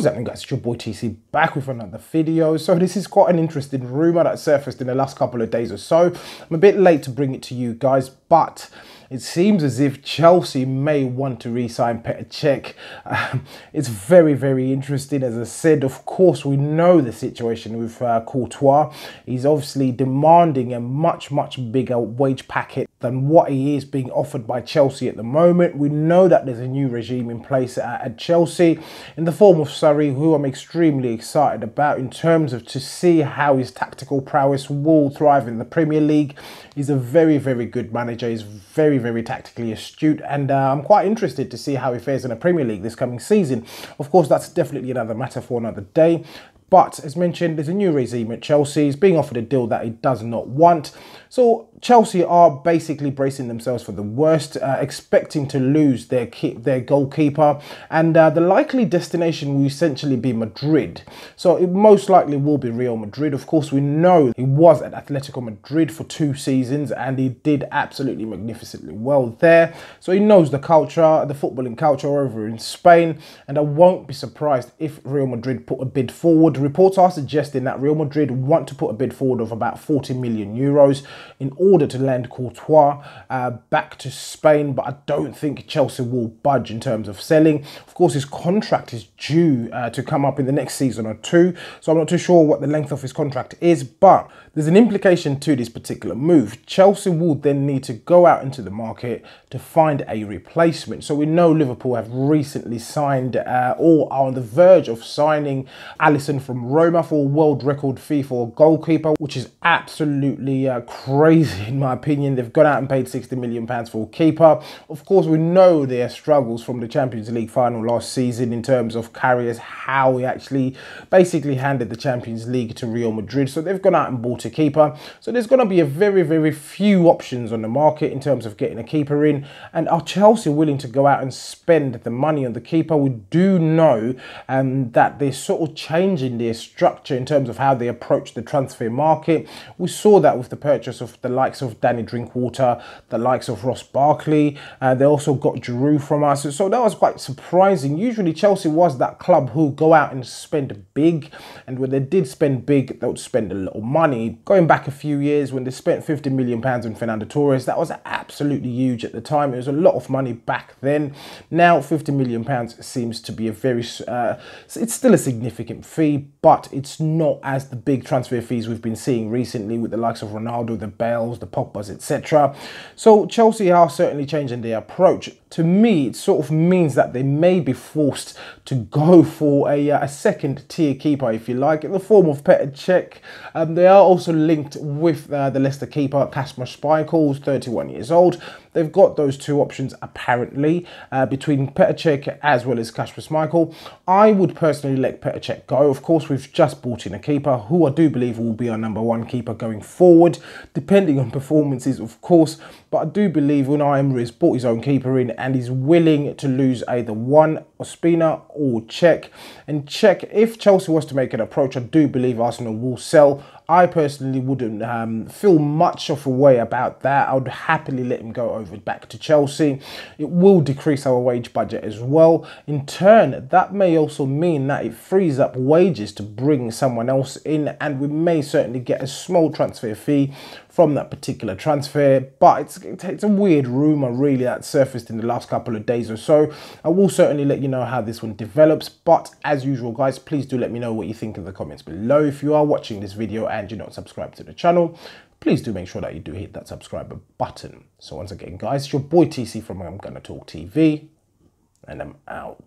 What's happening, guys? It's your boy TC back with another video. So this is quite an interesting rumour that surfaced in the last couple of days or so. I'm a bit late to bring it to you guys, but it seems as if Chelsea may want to re-sign Petr Cech. It's very, very interesting. As I said, of course, we know the situation with Courtois. He's obviously demanding a much bigger wage packet than what he is being offered by Chelsea at the moment. We know that there's a new regime in place at Chelsea in the form of Surrey, who I'm extremely excited about in terms of to see how his tactical prowess will thrive in the Premier League. He's a very, very good manager. He's very tactically astute, and I'm quite interested to see how he fares in the Premier League this coming season. Of course, that's definitely another matter for another day. But as mentioned, there's a new regime at Chelsea. He's being offered a deal that he does not want. So Chelsea are basically bracing themselves for the worst, expecting to lose their goalkeeper. And the likely destination will essentially be Madrid. So it most likely will be Real Madrid. Of course, we know he was at Atletico Madrid for 2 seasons and he did absolutely magnificently well there. So he knows the culture, the footballing culture over in Spain. And I won't be surprised if Real Madrid put a bid forward. Reports are suggesting that Real Madrid want to put a bid forward of about 40 million euros in order to lend Courtois back to Spain, but I don't think Chelsea will budge in terms of selling. Of course, his contract is due to come up in the next season or 2, so I'm not too sure what the length of his contract is, but there's an implication to this particular move. Chelsea will then need to go out into the market to find a replacement. So we know Liverpool have recently signed or are on the verge of signing Alisson from Roma for a world record fee for a goalkeeper, which is absolutely crazy in my opinion. They've gone out and paid £60 million for a keeper. Of course, we know their struggles from the Champions League final last season in terms of Carriers, how he actually basically handed the Champions League to Real Madrid. So they've gone out and bought a keeper. So there's going to be a very few options on the market in terms of getting a keeper in. And are Chelsea willing to go out and spend the money on the keeper? We do know that they're sort of changing their structure in terms of how they approach the transfer market. We saw that with the purchase of the likes of Danny Drinkwater, the likes of Ross Barkley. They also got Giroud from us. So that was quite surprising. Usually Chelsea was that club who go out and spend big. And when they did spend big, they would spend a little money. Going back a few years when they spent £50 million on Fernando Torres, that was absolutely huge at the time. It was a lot of money back then. Now £50 million seems to be a very, it's still a significant fee, but it's not as the big transfer fees we've been seeing recently with the likes of Ronaldo, the Bales, the Pogbas, etc. So Chelsea are certainly changing their approach. To me, it sort of means that they may be forced to go for a second tier keeper, if you like, in the form of Petr Cech. They are also linked with the Leicester keeper, Kasper Schmeichel, who's 31 years old. They've got those 2 options apparently between Petr Cech as well as Kasper Schmeichel. I would personally let Petr Cech go. Of course, we've just bought in a keeper who I do believe will be our #1 keeper going forward, depending on performances, of course. But I do believe Unai Emery has bought his own keeper in and he's willing to lose either one, Ospina or Cech. And Cech, if Chelsea was to make an approach, I do believe Arsenal will sell. I personally wouldn't feel much of a way about that. I would happily let him go over back to Chelsea. It will decrease our wage budget as well. In turn, that may also mean that it frees up wages to bring someone else in, and we may certainly get a small transfer fee from that particular transfer. But it's a weird rumour really that surfaced in the last couple of days or so. I will certainly let you know how this one develops, but as usual guys, please do let me know what you think in the comments below. If you are watching this video and you're not subscribed to the channel, please do make sure that you do hit that subscribe button. So once again guys, it's your boy TC from I'm Gonna Talk TV, and I'm out.